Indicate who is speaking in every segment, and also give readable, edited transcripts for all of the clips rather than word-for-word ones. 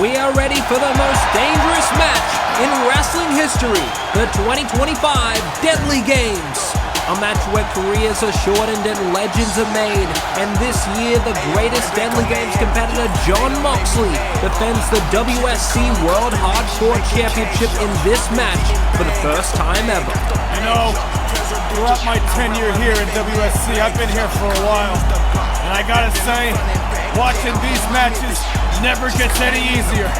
Speaker 1: We are ready for the most dangerous match in wrestling history, the 2025 Deadly Games. A match where careers are shortened and legends are made. And this year, the greatest Deadly Games competitor, Jon Moxley, defends the WSC World Hardcore Championship in this match for the first time ever.
Speaker 2: You know, throughout my tenure here in WSC, I've been here for a while. And I gotta say, watching these matches never gets any easier.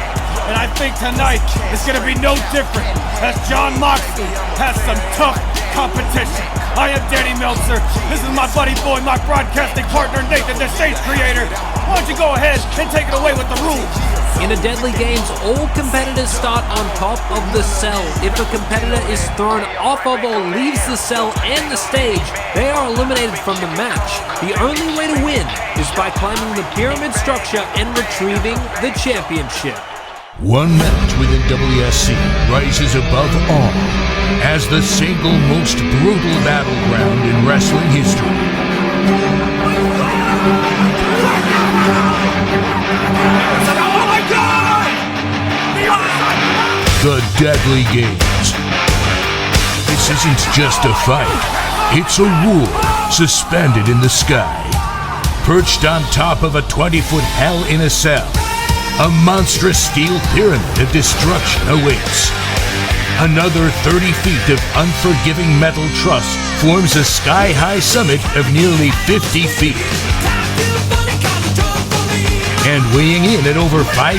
Speaker 2: And I think tonight is gonna be no different, as Jon Moxley has some tough competition. I am Danny Meltzer. This is my buddy boy, my broadcasting partner, Nathan, the stage creator. Why don't you go ahead and take it away with the rules?
Speaker 1: In a Deadly Games, all competitors start on top of the cell. If a competitor is thrown off of or leaves the cell and the stage, they are eliminated from the match. The only way to win is by climbing the pyramid structure and retrieving the championship.
Speaker 3: One match within WSC rises above all as the single most brutal battleground in wrestling history.
Speaker 2: Oh my God!
Speaker 3: The Deadly Games. This isn't just a fight, it's a war suspended in the sky. Perched on top of a 20-foot hell in a cell, a monstrous steel pyramid of destruction awaits. Another 30 feet of unforgiving metal truss forms a sky-high summit of nearly 50 feet. And weighing in at over 5,000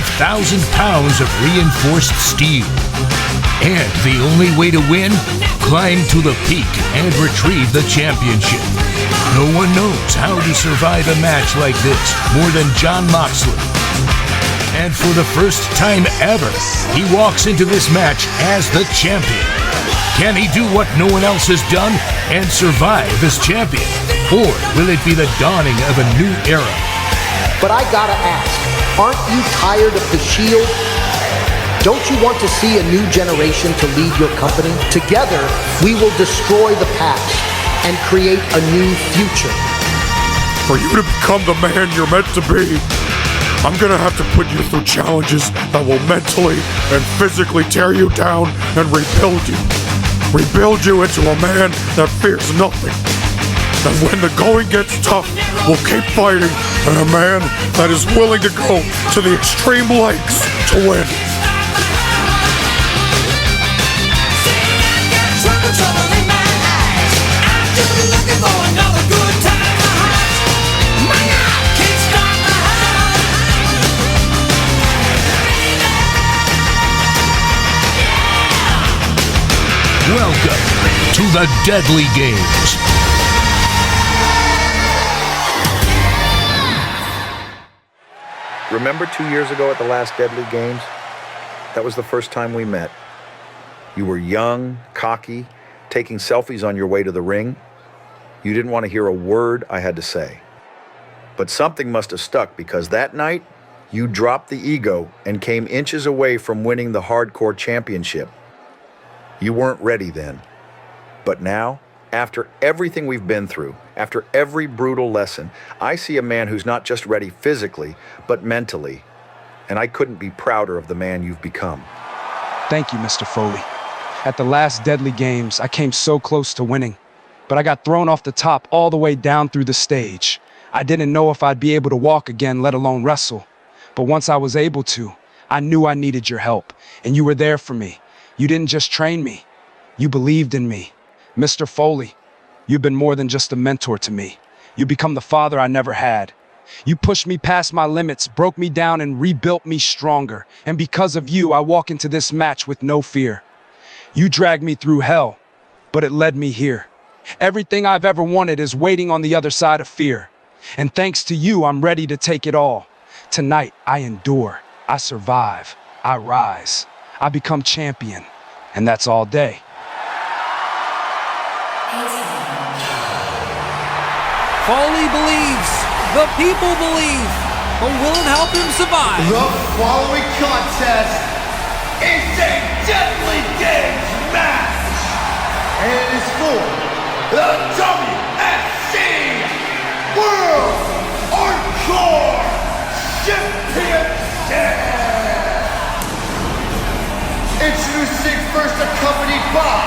Speaker 3: pounds of reinforced steel. And the only way to win? Climb to the peak and retrieve the championship. No one knows how to survive a match like this more than Jon Moxley. And for the first time ever, he walks into this match as the champion. Can he do what no one else has done and survive as champion? Or will it be the dawning of a new era?
Speaker 4: But I gotta ask, aren't you tired of the Shield? Don't you want to see a new generation to lead your company? Together, we will destroy the past and create a new future.
Speaker 5: For you to become the man you're meant to be, I'm gonna have to put you through challenges that will mentally and physically tear you down and rebuild you. Rebuild you into a man that fears nothing. That when the going gets tough, will keep fighting, and a man that is willing to go to the extreme lengths to win.
Speaker 3: Welcome to the Deadly Games.
Speaker 6: Remember 2 years ago at the last Deadly Games? That was the first time we met. You were young, cocky, taking selfies on your way to the ring. You didn't want to hear a word I had to say. But something must have stuck, because that night, you dropped the ego and came inches away from winning the Hardcore Championship. You weren't ready then. But now, after everything we've been through, after every brutal lesson, I see a man who's not just ready physically, but mentally. And I couldn't be prouder of the man you've become.
Speaker 7: Thank you, Mr. Foley. At the last Deadly Games, I came so close to winning, but I got thrown off the top all the way down through the stage. I didn't know if I'd be able to walk again, let alone wrestle. But once I was able to, I knew I needed your help, and you were there for me. You didn't just train me, you believed in me. Mr. Foley, you've been more than just a mentor to me. You become the father I never had. You pushed me past my limits, broke me down, and rebuilt me stronger. And because of you, I walk into this match with no fear. You dragged me through hell, but it led me here. Everything I've ever wanted is waiting on the other side of fear. And thanks to you, I'm ready to take it all. Tonight, I endure, I survive, I rise, I become champion, and that's all day.
Speaker 1: Foley believes, the people believe, but will it help him survive?
Speaker 8: The following contest is a Deadly Games match, and it is for the WSC World Hardcore Championship. introducing first accompanied by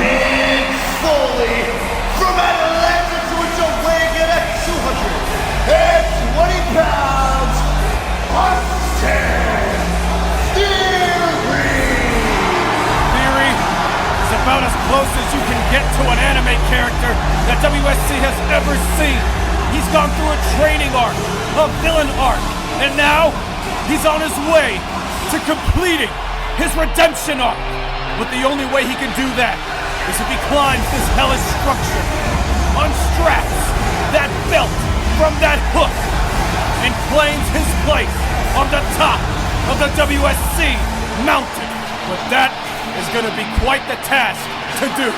Speaker 8: Mick Foley from Atlanta, Georgia, weighing in at 220 pounds, Austin Theory.
Speaker 2: Theory is about as close as you can get to an anime character that WSC has ever seen. He's gone through a training arc, a villain arc, and now he's on his way to completing his redemption arc. But the only way he can do that is if he climbs this hellish structure, unstraps that belt from that hook, and claims his place on the top of the WSC mountain. But that is going to be quite the task to do.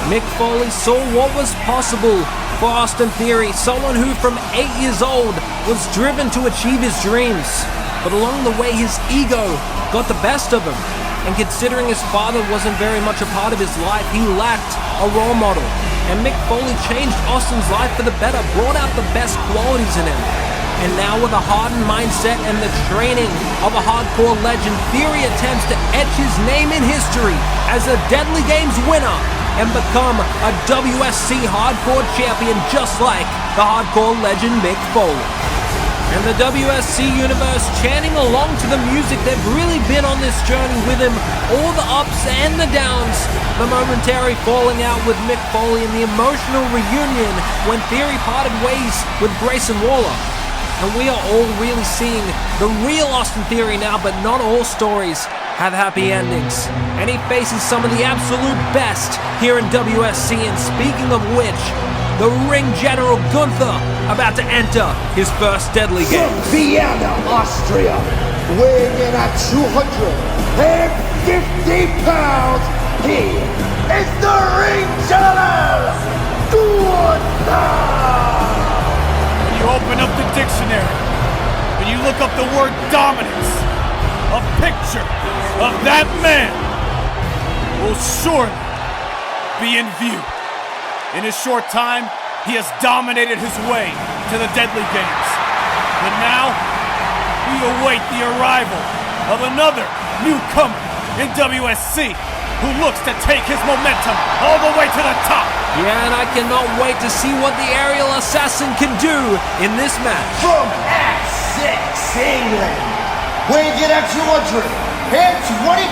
Speaker 1: Mick Foley saw what was possible for Austin Theory, someone who from 8 years old was driven to achieve his dreams. But along the way his ego got the best of him, and considering his father wasn't very much a part of his life, he lacked a role model. And Mick Foley changed Austin's life for the better, brought out the best qualities in him. And now with a hardened mindset and the training of a hardcore legend, Theory attempts to etch his name in history as a Deadly Games winner and become a WSC Hardcore Champion just like the hardcore legend Mick Foley. And the WSC Universe chanting along to the music. They've really been on this journey with him, all the ups and the downs, the momentary falling out with Mick Foley and the emotional reunion when Theory parted ways with Grayson Waller. And we are all really seeing the real Austin Theory now, but not all stories have happy endings. And he faces some of the absolute best here in WSC. And speaking of which, the ring general Gunther about to enter his first Deadly Games.
Speaker 8: From Vienna, Austria, weighing in at 250 pounds, he is the ring general, Gunther.
Speaker 2: You open up the dictionary and you look up the word dominance, a picture of that man will surely be in view. In a short time, he has dominated his way to the Deadly Games. But now, we await the arrival of another newcomer in WSC who looks to take his momentum all the way to the top.
Speaker 1: Yeah, and I cannot wait to see what the aerial assassin can do in this match.
Speaker 8: From Essex, England, weighing in at 220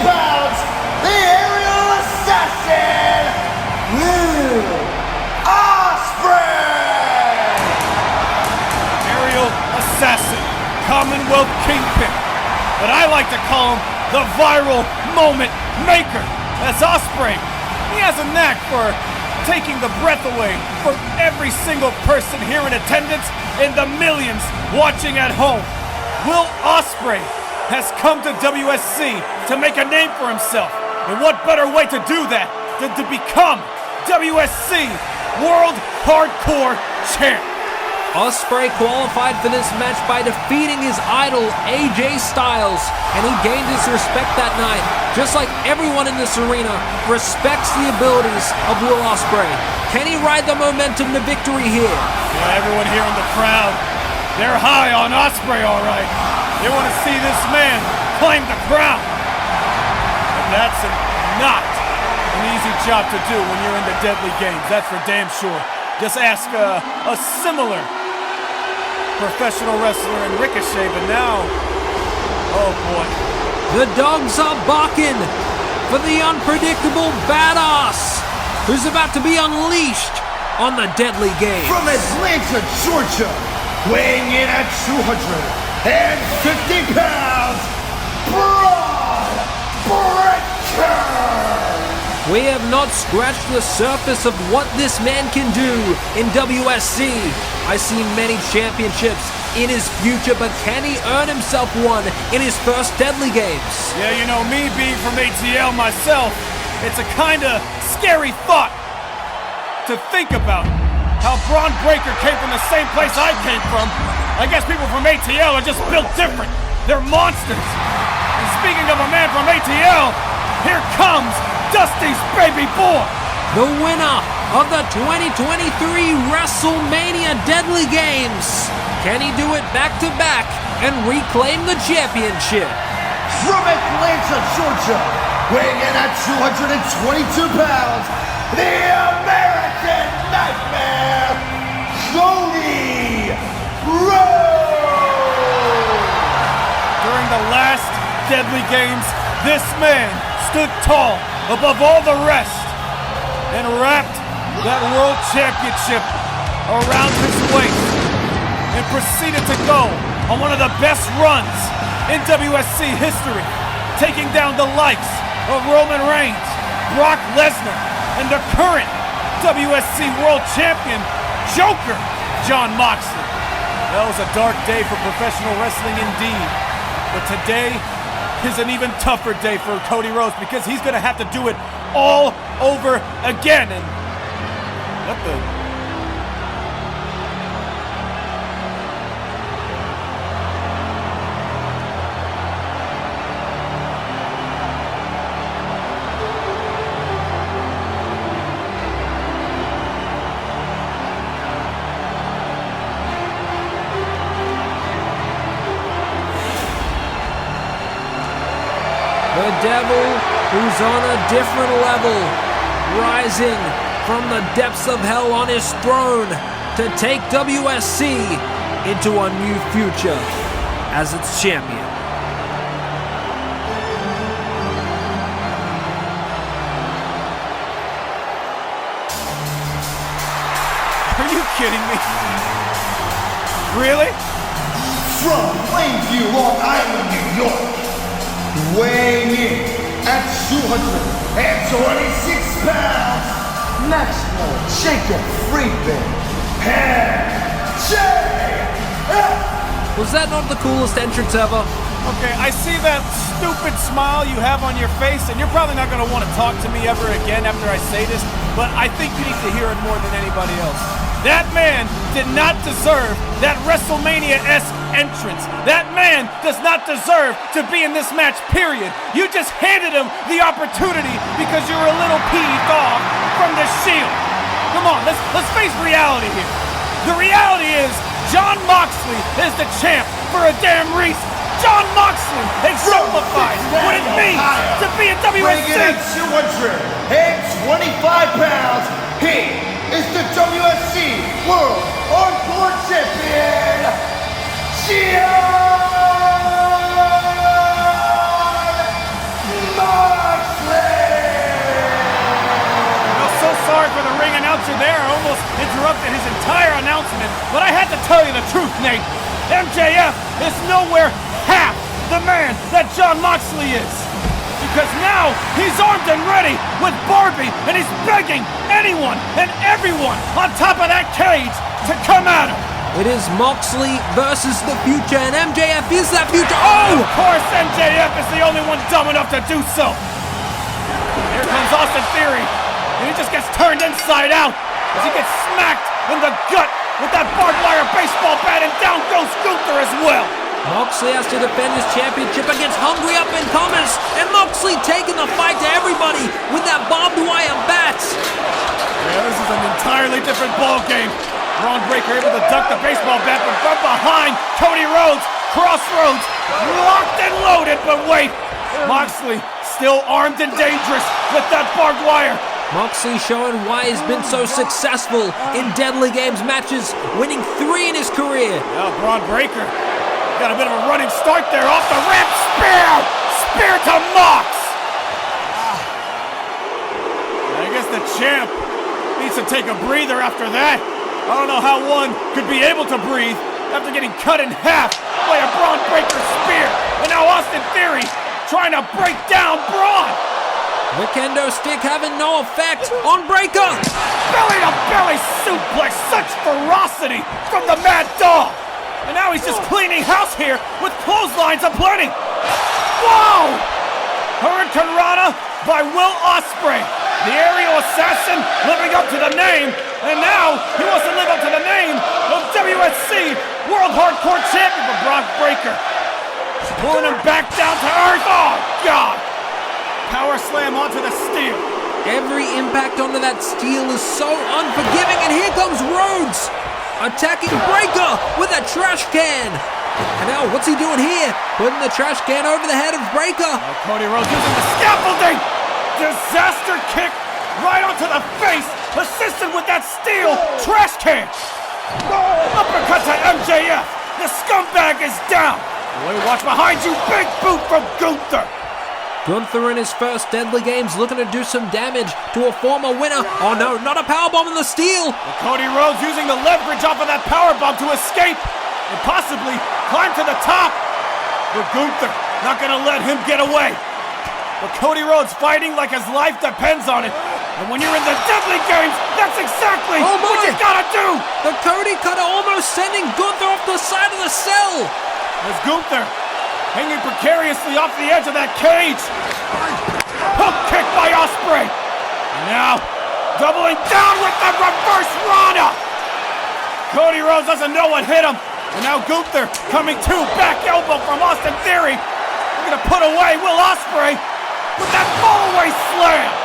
Speaker 8: pounds, the aerial assassin, Will Ospreay!
Speaker 2: Aerial assassin, Commonwealth Kingpin, but I like to call him the viral moment maker. That's Ospreay. He has a knack for taking the breath away from every single person here in attendance and the millions watching at home. Will Ospreay has come to WSC to make a name for himself. And what better way to do that than to become WSC World Hardcore Champ?
Speaker 1: Ospreay qualified for this match by defeating his idol AJ Styles, and he gained his respect that night. Just like everyone in this arena respects the abilities of Will Ospreay. Can he ride the momentum to victory here?
Speaker 2: Yeah, everyone here in the crowd, they're high on Ospreay, all right. They want to see this man claim the crown. But that's not an easy job to do when you're in the Deadly Games. That's for damn sure. Just ask a similar professional wrestler in Ricochet, but now, oh boy.
Speaker 1: The dogs are barking for the unpredictable badass who's about to be unleashed on the Deadly Games.
Speaker 8: From Atlanta, Georgia, weighing in at 250 pounds, Bron Breakker.
Speaker 1: We have not scratched the surface of what this man can do in WSC. I see many championships in his future, but can he earn himself one in his first Deadly Games?
Speaker 2: Yeah, you know, me being from ATL myself, it's a kind of scary thought to think about. How Bron Breakker came from the same place I came from. I guess people from ATL are just built different. They're monsters. And speaking of a man from ATL, here comes Dusty's baby boy.
Speaker 1: The winner of the 2023 WrestleMania Deadly Games. Can he do it back-to-back and reclaim the championship?
Speaker 8: From Atlanta, Georgia, weighing in at 222 pounds, the American Nightmare, Cody Rhodes!
Speaker 2: During the last Deadly Games, this man stood tall above all the rest and wrapped that World Championship around his waist and proceeded to go on one of the best runs in WSC history, taking down the likes of Roman Reigns, Brock Lesnar, and the current WSC World Champion, Joker, Jon Moxley. That was a dark day for professional wrestling indeed, but today is an even tougher day for Cody Rhodes because he's going to have to do it all over again. And what the...
Speaker 1: The devil who's on a different level, rising from the depths of hell on his throne to take WSC into a new future as its champion.
Speaker 2: Are you kidding me? Really?
Speaker 8: From Plainview, Long Island, New York, weighing in at 226 pounds, Maxwell Jacob Friedman, MJF!
Speaker 1: Was that not the coolest entrance ever?
Speaker 2: Okay, I see that stupid smile you have on your face, and you're probably not going to want to talk to me ever again after I say this, but I think you need to hear it more than anybody else. That man did not deserve that WrestleMania-esque entrance. That man does not deserve to be in this match, period. You just handed him the opportunity because you were a little peeved off from the Shield. Come on, let's face reality here. The reality is Jon Moxley is the champ for a damn reason. Jon Moxley exemplifies what it means to be a WSC.
Speaker 8: Weighing in at 225 pounds, he is the WSC World Hardcore Champion, Jon Moxley!
Speaker 2: I'm so sorry for the ring announcer there. I almost interrupted his entire announcement, but I had to tell you the truth, Nate. MJF is nowhere half the man that Jon Moxley is. Because now he's armed and ready with Barbie, and he's begging anyone and everyone on top of that cage to come at him.
Speaker 1: It is Moxley versus the future, and MJF is that future. Oh!
Speaker 2: Of course MJF is the only one dumb enough to do so. Here comes Austin Theory, and he just gets turned inside out as he gets smacked in the gut with that barbed wire baseball bat, and down goes Gunther as well.
Speaker 1: Moxley has to defend his championship against hungry up-and-comers, and Moxley taking the fight to everybody with that barbed wire bat.
Speaker 2: Yeah, this is an entirely different ball game. Bron Breakker able to duck the baseball bat, but from behind, Cody Rhodes, crossroads, locked and loaded, but wait, Moxley still armed and dangerous with that barbed wire.
Speaker 1: Moxley showing why he's been so successful in Deadly Games matches, winning 3 in his career.
Speaker 2: Now Bron Breakker got a bit of a running start there, off the ramp, spear to Mox. I guess the champ needs to take a breather after that. I don't know how one could be able to breathe after getting cut in half by a Bron Breakker spear. And now Austin Theory trying to break down Bron.
Speaker 1: The kendo stick having no effect on Breakker.
Speaker 2: Belly-to-belly suplex, such ferocity from the Mad Dog. And now he's just cleaning house here with clotheslines aplenty. Whoa! Hurricane Rana by Will Ospreay. The aerial assassin living up to the name. And now he wants to live up to the name of WSC World Hardcore Champion for Bron Breakker. Pulling him back down to earth. Oh, God. Power slam onto the steel.
Speaker 1: Every impact onto that steel is so unforgiving, and here comes Rhodes attacking Breakker with a trash can. And now, what's he doing here? Putting the trash can over the head of Breakker.
Speaker 2: Cody Rhodes using the scaffolding. Disaster kick right onto the face, assisted with that steel trash can. Uppercut to MJF. The scumbag is down. Wait, watch behind you. Big boot from Gunther.
Speaker 1: Gunther in his first Deadly Games looking to do some damage to a former winner. Oh no, not a powerbomb in the steel.
Speaker 2: And Cody Rhodes using the leverage off of that powerbomb to escape and possibly climb to the top. But Gunther not gonna let him get away. But Cody Rhodes fighting like his life depends on it. And when you're in the Deadly Games, that's exactly what you gotta do!
Speaker 1: The Cody cutter almost sending Gunther off the side of the cell!
Speaker 2: As Gunther hanging precariously off the edge of that cage. Hook kick by Ospreay! And now, doubling down with the reverse Rana! Cody Rhodes doesn't know what hit him. And now Gunther coming to, back elbow from Austin Theory. We're gonna put away Will Ospreay with that fallaway slam!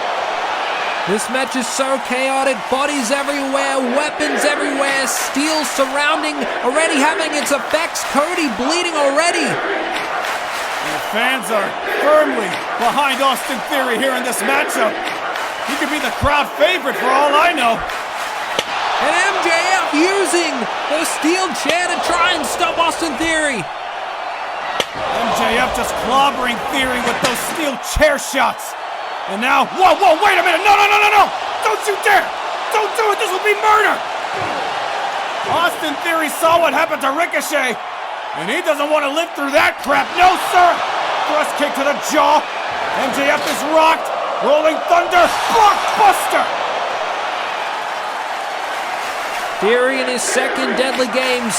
Speaker 1: This match is so chaotic, bodies everywhere, weapons everywhere, steel surrounding, already having its effects, Cody bleeding already.
Speaker 2: And the fans are firmly behind Austin Theory here in this matchup. He could be the crowd favorite for all I know.
Speaker 1: And MJF using the steel chair to try and stop Austin Theory.
Speaker 2: MJF just clobbering Theory with those steel chair shots. And now, whoa, wait a minute, no, don't you dare, don't do it, this will be murder. Austin Theory saw what happened to Ricochet, and he doesn't want to live through that crap, no sir. Thrust kick to the jaw, MJF is rocked, rolling thunder, blockbuster.
Speaker 1: Theory in his second Deadly Games.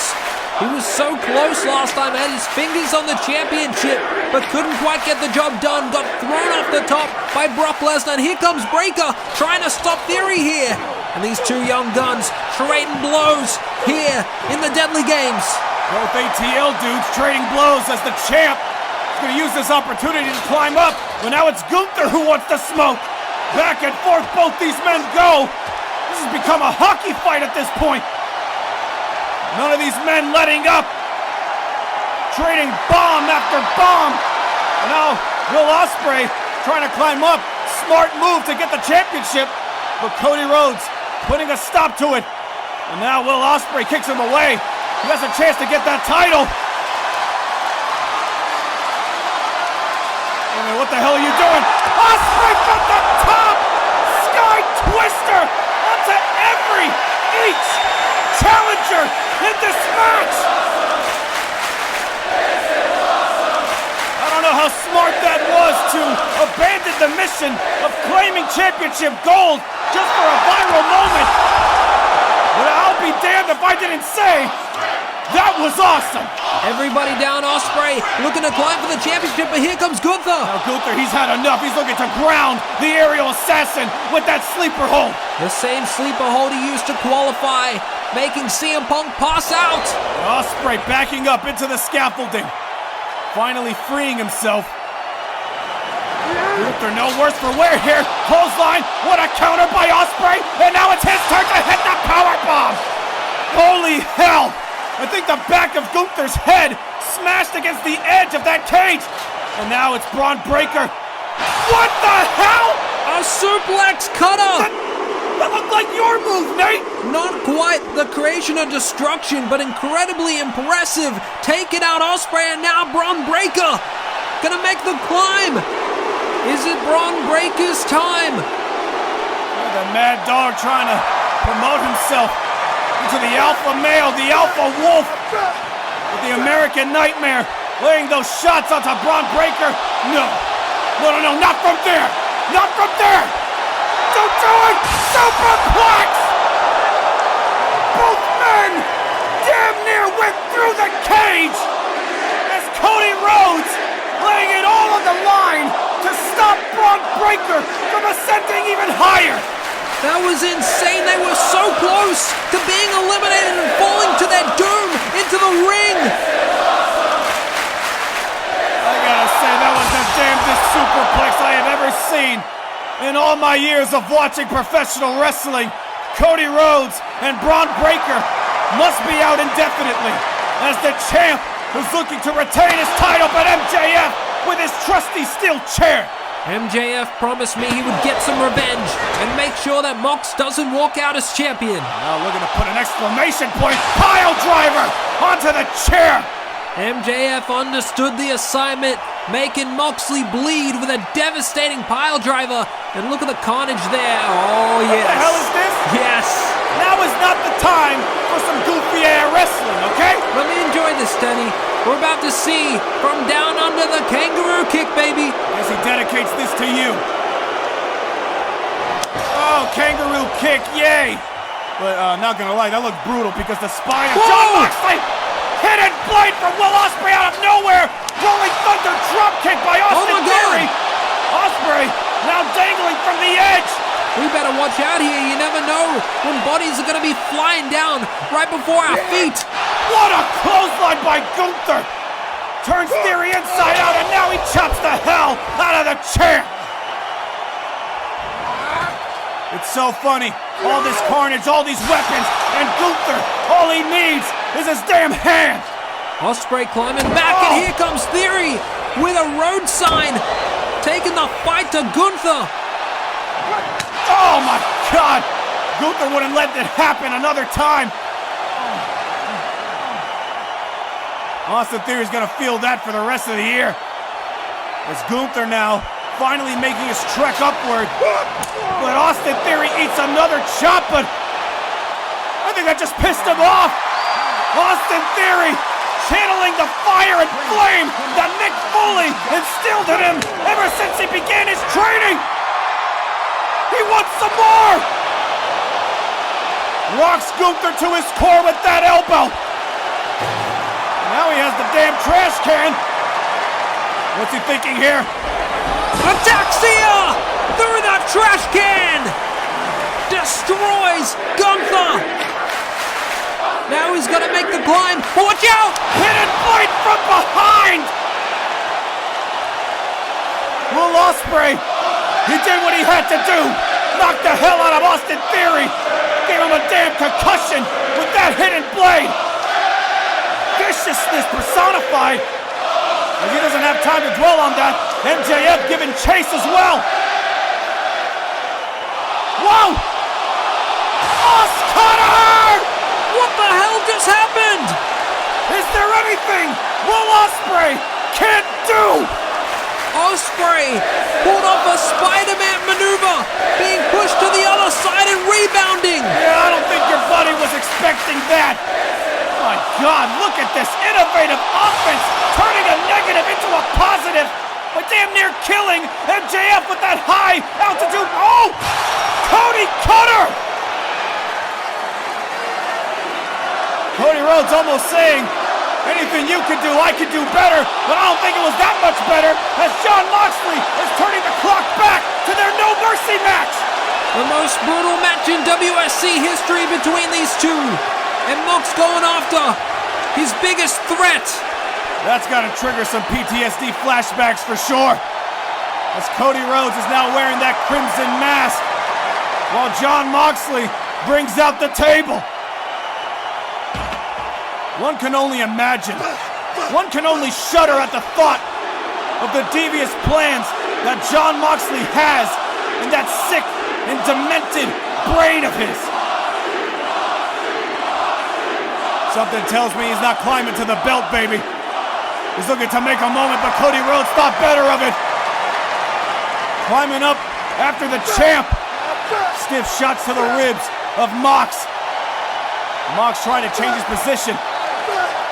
Speaker 1: He was so close last time, had his fingers on the championship, but couldn't quite get the job done. Got thrown off the top by Brock Lesnar. And here comes Breakker trying to stop Theory here. And these two young guns trading blows here in the Deadly Games.
Speaker 2: Both ATL dudes trading blows as the champ is going to use this opportunity to climb up. But now it's Gunther who wants to smoke. Back and forth both these men go. This has become a hockey fight at this point. None of these men letting up. Trading bomb after bomb. And now Will Ospreay trying to climb up. Smart move to get the championship. But Cody Rhodes putting a stop to it. And now Will Ospreay kicks him away. He has a chance to get that title. Oh, what the hell are you doing? Ospreay from the top! Sky Twister onto each challenger in this match! I don't know how smart that was to abandon the mission of claiming championship gold just for a viral moment. But I'll be damned if I didn't say that was awesome!
Speaker 1: Everybody down, Ospreay looking to climb for the championship, but here comes Gunther!
Speaker 2: Now Gunther, he's had enough. He's looking to ground the aerial assassin with that sleeper hold.
Speaker 1: The same sleeper hold he used to qualify, making CM Punk pass out!
Speaker 2: And Ospreay backing up into the scaffolding. Finally freeing himself. Gunther no worse for wear here. Clothesline, what a counter by Ospreay, and now it's his turn to hit the powerbomb! Holy hell! I think the back of Gunther's head smashed against the edge of that cage. And now it's Bron Breakker. What the hell?
Speaker 1: A suplex cutter!
Speaker 2: That looked like your move, Nate!
Speaker 1: Not quite the creation of destruction, but incredibly impressive. Taking out Ospreay, and now Bron Breakker gonna make the climb. Is it Bron Breakker's time?
Speaker 2: The Mad Dog trying to promote himself into the alpha male, the alpha wolf, with the American Nightmare, laying those shots onto Bron Breakker. No, not from there, not from there. Don't do it, superplex. Both men damn near went through the cage as Cody Rhodes laying it all on the line to stop Bron Breakker from ascending even higher.
Speaker 1: That was insane. They were so close to being eliminated and falling to their doom into the ring.
Speaker 2: I gotta say, that was the damnedest superplex I have ever seen in all my years of watching professional wrestling. Cody Rhodes and Bron Breakker must be out indefinitely as the champ who's looking to retain his title, but MJF with his trusty steel chair.
Speaker 1: MJF promised me he would get some revenge and make sure that Mox doesn't walk out as champion.
Speaker 2: Now looking to put an exclamation point. Pile driver onto the chair.
Speaker 1: MJF understood the assignment, making Moxley bleed with a devastating pile driver. And look at the carnage there. Oh, yes.
Speaker 2: What the hell is this?
Speaker 1: Yes.
Speaker 2: Now is not the time for some goofy air wrestling, okay?
Speaker 1: Let me enjoy this, Denny. We're about to see from down under the kangaroo kick, baby.
Speaker 2: As he dedicates this to you. Oh, kangaroo kick, yay! But not gonna lie, that looked brutal because the spine of Jon Moxley. Hidden blade from Will Ospreay out of nowhere. Rolling thunder drop kick by Austin Theory. Ospreay now dangling from the edge.
Speaker 1: We better watch out here. You never know when bodies are going to be flying down right before our feet.
Speaker 2: What a clothesline by Gunther. Turns Theory inside out, and now he chops the hell out of the chair. It's so funny. All this carnage, all these weapons, and Gunther, all he needs is his damn hand.
Speaker 1: Ospreay climbing back, and here comes Theory with a Rhodes sign, taking the fight to Gunther.
Speaker 2: Oh my God! Gunther wouldn't let it happen another time. Austin Theory's gonna feel that for the rest of the year. As Gunther now finally making his trek upward. But Austin Theory eats another chop, but I think that just pissed him off. Austin Theory channeling the fire and flame that Mick Foley instilled in him ever since he began his training. He wants some more! Rocks Gunther to his core with that elbow. Now he has the damn trash can. What's he thinking here?
Speaker 1: Ataxia! Through the trash can! Destroys Gunther! Now he's gonna make the climb. Watch out!
Speaker 2: Hidden blade from behind! Will Ospreay, he did what he had to do. Knocked the hell out of Austin Theory. Gave him a damn concussion with that hidden blade. Viciousness personified. And he doesn't have time to dwell on that. MJF giving chase as well. Whoa! Oscutter!
Speaker 1: What the hell just happened?
Speaker 2: Is there anything Will Ospreay can't do?
Speaker 1: Ospreay pulled off a Spider-Man maneuver, being pushed to the other side and rebounding.
Speaker 2: Yeah, I don't think your buddy was expecting that. My God, look at this innovative offense, turning a negative into a positive, but damn near killing MJF with that high altitude. Oh! Cody Cutter! Cody Rhodes almost saying, anything you can do, I can do better, but I don't think it was that much better as Jon Moxley is turning the clock back to their No Mercy match.
Speaker 1: The most brutal match in WSC history between these two. And Mox going after his biggest threat.
Speaker 2: That's got to trigger some PTSD flashbacks for sure. As Cody Rhodes is now wearing that crimson mask, while Jon Moxley brings out the table. One can only imagine. One can only shudder at the thought of the devious plans that Jon Moxley has in that sick and demented brain of his. Something tells me he's not climbing to the belt, baby. He's looking to make a moment, but Cody Rhodes thought better of it. Climbing up after the champ. Stiff shots to the ribs of Mox. Mox trying to change his position.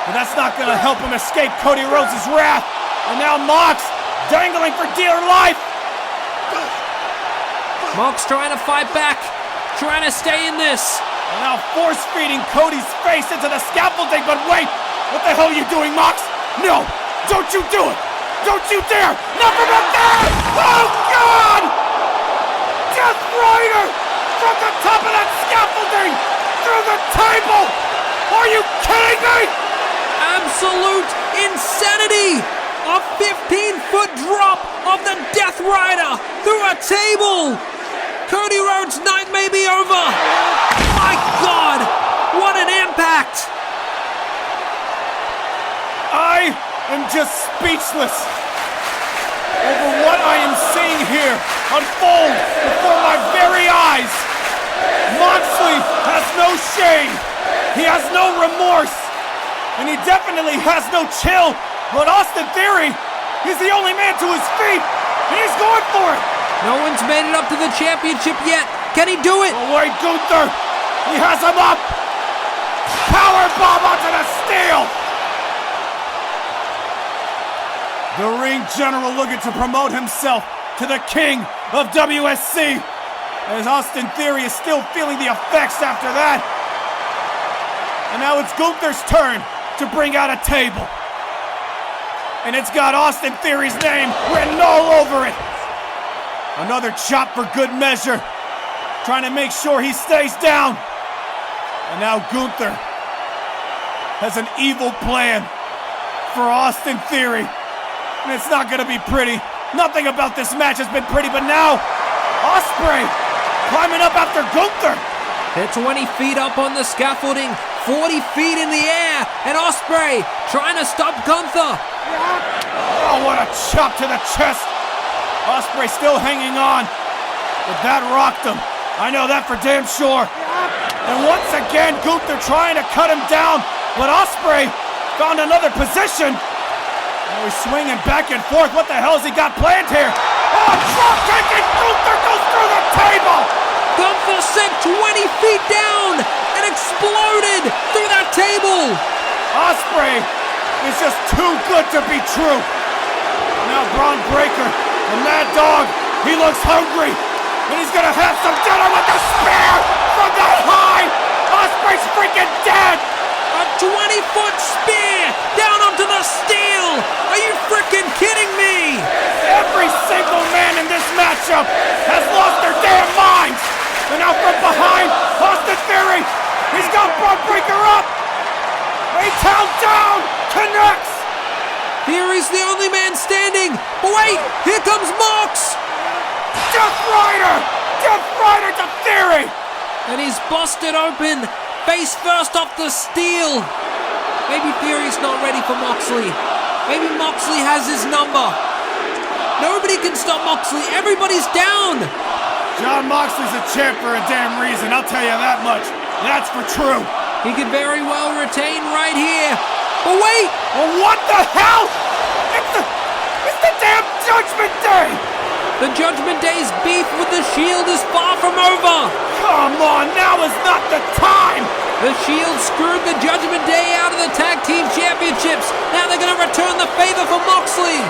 Speaker 2: But that's not going to help him escape Cody Rhodes' wrath. And now Mox dangling for dear life.
Speaker 1: Mox trying to fight back, trying to stay in this.
Speaker 2: And now force-feeding Cody's face into the scaffolding. But wait, what the hell are you doing, Mox? No, don't you do it. Don't you dare. Not from up there. Oh, God! Death Rider from the top of that scaffolding through the table. Are you kidding me?
Speaker 1: Absolute insanity! A 15-foot drop of the Death Rider through a table! Cody Rhodes' night may be over! My God! What an impact!
Speaker 2: I am just speechless over what I am seeing here unfold before my very eyes. Moxley has no shame, he has no remorse, and he definitely has no chill. But Austin Theory, he's the only man to his feet, and he's going for it.
Speaker 1: No one's made it up to the championship yet. Can he do it?
Speaker 2: Oh wait, Gunther, he has him up. Powerbomb onto the steel. The ring general looking to promote himself to the king of WSC, as Austin Theory is still feeling the effects after that. And now it's Gunther's turn to bring out a table. And it's got Austin Theory's name written all over it. Another chop for good measure, trying to make sure he stays down. And now Gunther has an evil plan for Austin Theory. And it's not gonna be pretty. Nothing about this match has been pretty, but now Ospreay climbing up after Gunther.
Speaker 1: They're 20 feet up on the scaffolding, 40 feet in the air, and Ospreay trying to stop Gunther.
Speaker 2: Oh, what a chop to the chest. Ospreay still hanging on, but that rocked him. I know that for damn sure. And once again, Gunther trying to cut him down, but Ospreay found another position. Now he's swinging back and forth. What the hell has he got planned here? Oh, drop kick, and Gunther goes through the table.
Speaker 1: Gunther sent 20 feet down and exploded through that table.
Speaker 2: Ospreay is just too good to be true. Now Bron Breakker, the Mad Dog, he looks hungry, and he's gonna have some dinner with the spear from that high. Ospreay's freaking dead.
Speaker 1: A 20-foot spear down onto the steel. Are you freaking kidding me?
Speaker 2: Every single man in this matchup has lost their damn minds. And now from behind, Austin Theory, he's got Bron Breakker up. A-Town down, connects.
Speaker 1: Theory's the only man standing. But wait, here comes Mox.
Speaker 2: Death Rider to Theory.
Speaker 1: And he's busted open, face first off the steel. Maybe Theory's not ready for Moxley. Maybe Moxley has his number. Nobody can stop Moxley. Everybody's down.
Speaker 2: Jon Moxley's a champ for a damn reason, I'll tell you that much. That's for true.
Speaker 1: He could very well retain right here. But wait!
Speaker 2: Well, what the hell? It's the damn Judgment Day!
Speaker 1: The Judgment Day's beef with the Shield is far from over.
Speaker 2: Come on, now is not the time!
Speaker 1: The Shield screwed the Judgment Day out of the Tag Team Championships. Now they're going to return the favor for Moxley.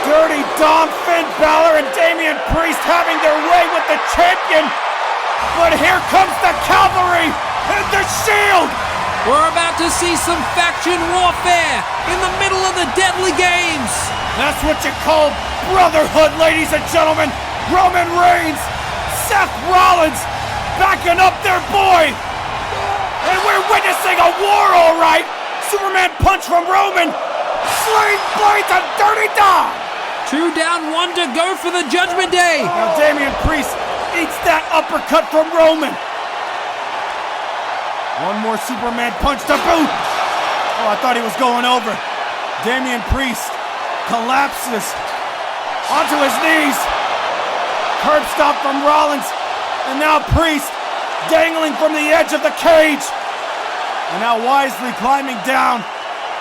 Speaker 2: Dirty Dom, Finn Balor, and Damian Priest having their way with the champion. But here comes the Cavalry and the Shield.
Speaker 1: We're about to see some faction warfare in the middle of the Deadly Games.
Speaker 2: That's what you call brotherhood, ladies and gentlemen. Roman Reigns, Seth Rollins backing up their boy. And we're witnessing a war, all right. Superman punch from Roman. Sling blades of Dirty Dom.
Speaker 1: 2 down, 1 to go for the Judgment Day.
Speaker 2: Now Damian Priest eats that uppercut from Roman. One more Superman punch to boot. Oh, I thought he was going over. Damian Priest collapses onto his knees. Curb stop from Rollins. And now Priest dangling from the edge of the cage. And now wisely climbing down.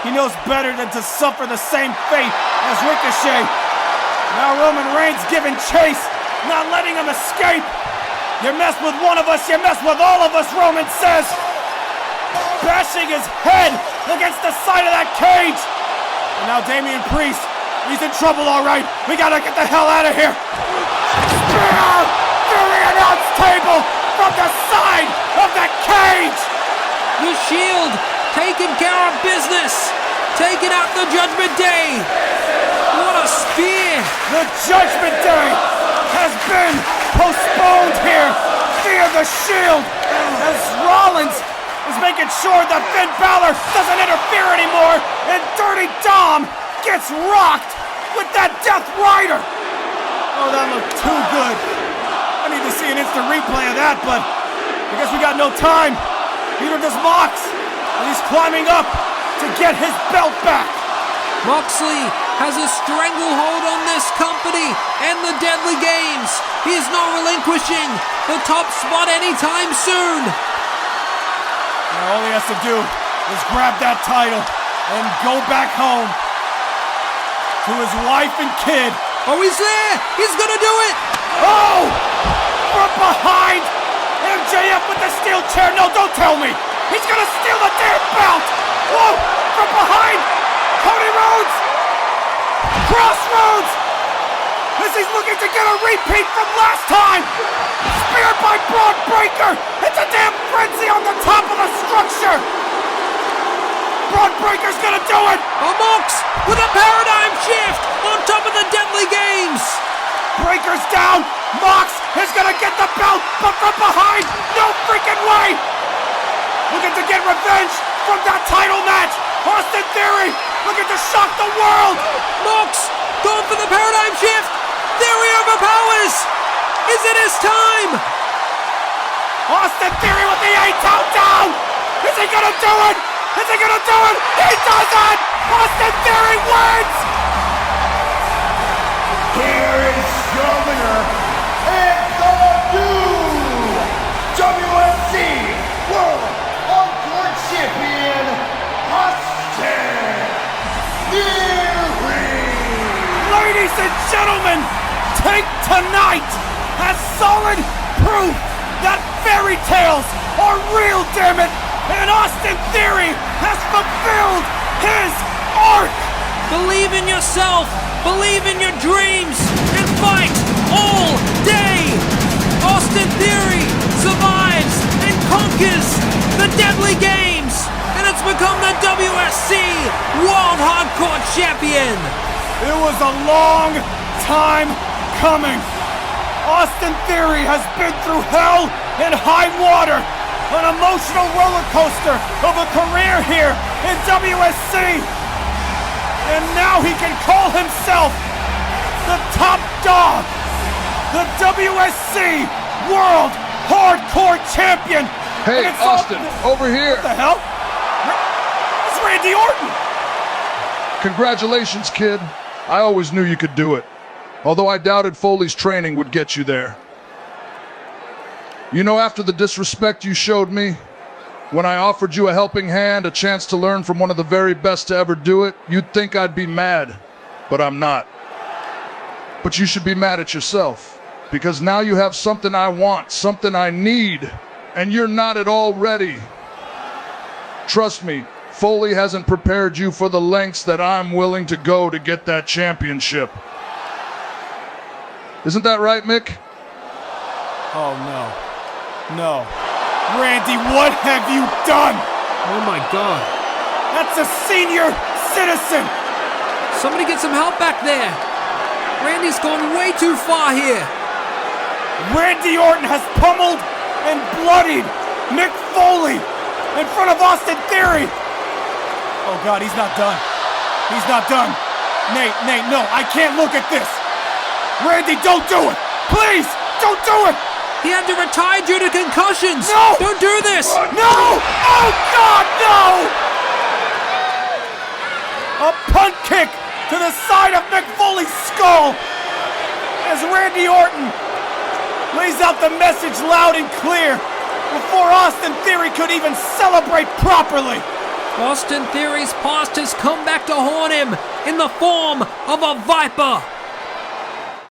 Speaker 2: He knows better than to suffer the same fate as Ricochet. Now Roman Reigns giving chase, not letting him escape. You mess with one of us, you mess with all of us, Roman says. Bashing his head against the side of that cage. And now Damian Priest, he's in trouble, all right. We gotta get the hell out of here. Spear through the announce table from the side of the cage.
Speaker 1: The Shield taking care of business, taking out the Judgment Day. What a spear.
Speaker 2: The Judgment Day has been postponed here via the Shield as Rollins is making sure that Finn Balor doesn't interfere anymore, and Dirty Dom gets rocked with that Death Rider. Oh, that looked too good. I need to see an instant replay of that, but I guess we got no time. Neither does Mox, and he's climbing up to get his belt back.
Speaker 1: Moxley has a stranglehold on this company and the Deadly Games. He is not relinquishing the top spot anytime soon.
Speaker 2: Now all he has to do is grab that title and go back home to his wife and kid.
Speaker 1: Oh, he's there! He's gonna do it!
Speaker 2: Oh! From behind! MJF with the steel chair. No, don't tell me! He's gonna steal the damn belt! Whoa! From behind! Cody Rhodes! Crossroads! As he's looking to get a repeat from last time! Speared by Bron Breakker! It's a damn frenzy on the top of the structure! Bron Breakker's gonna do it!
Speaker 1: A Mox with a paradigm shift on top of the Deadly Games!
Speaker 2: Breaker's down! Mox is gonna get the belt, but from behind! No freaking way! Looking to get revenge from that title match! Austin Theory looking to shock the world!
Speaker 1: Mox going for the paradigm shift! Theory overpowers! Is it his time?
Speaker 2: Austin Theory with the 8-count down! Is he gonna do it? Is he gonna do it? He does it! Austin Theory wins!
Speaker 8: Here is your winner and the new WSC World Hardcore Champion, Austin Theory!
Speaker 2: Ladies and gentlemen, take tonight as solid proof that fairy tales are real, damn it! And Austin Theory has fulfilled his arc!
Speaker 1: Believe in yourself, believe in your dreams, and fight all day! Austin Theory survives and conquers the Deadly Games, and it's become the WSC World Hardcore Champion!
Speaker 2: It was a long time coming. Austin Theory has been through hell and high water, an emotional roller coaster of a career here in WSC. And now he can call himself the top dog, the WSC World Hardcore Champion.
Speaker 9: Hey, Austin, over here.
Speaker 2: What the hell? It's Randy Orton.
Speaker 9: Congratulations, kid. I always knew you could do it. Although I doubted Foley's training would get you there. You know, after the disrespect you showed me, when I offered you a helping hand, a chance to learn from one of the very best to ever do it, you'd think I'd be mad, but I'm not. But you should be mad at yourself, because now you have something I want, something I need, and you're not at all ready. Trust me, Foley hasn't prepared you for the lengths that I'm willing to go to get that championship. Isn't that right, Mick?
Speaker 2: Oh no. No. Randy, what have you done?
Speaker 1: Oh my God.
Speaker 2: That's a senior citizen.
Speaker 1: Somebody get some help back there. Randy's gone way too far here.
Speaker 2: Randy Orton has pummeled and bloodied Mick Foley in front of Austin Theory. Oh God, he's not done. He's not done. Nate, no, I can't look at this. Randy, don't do it. Please, don't do it.
Speaker 1: He had to retire due to concussions.
Speaker 2: No!
Speaker 1: Don't do this.
Speaker 2: No! Oh God, no! A punt kick to the side of Mick Foley's skull as Randy Orton lays out the message loud and clear before Austin Theory could even celebrate properly.
Speaker 1: Austin Theory's past has come back to haunt him in the form of a viper.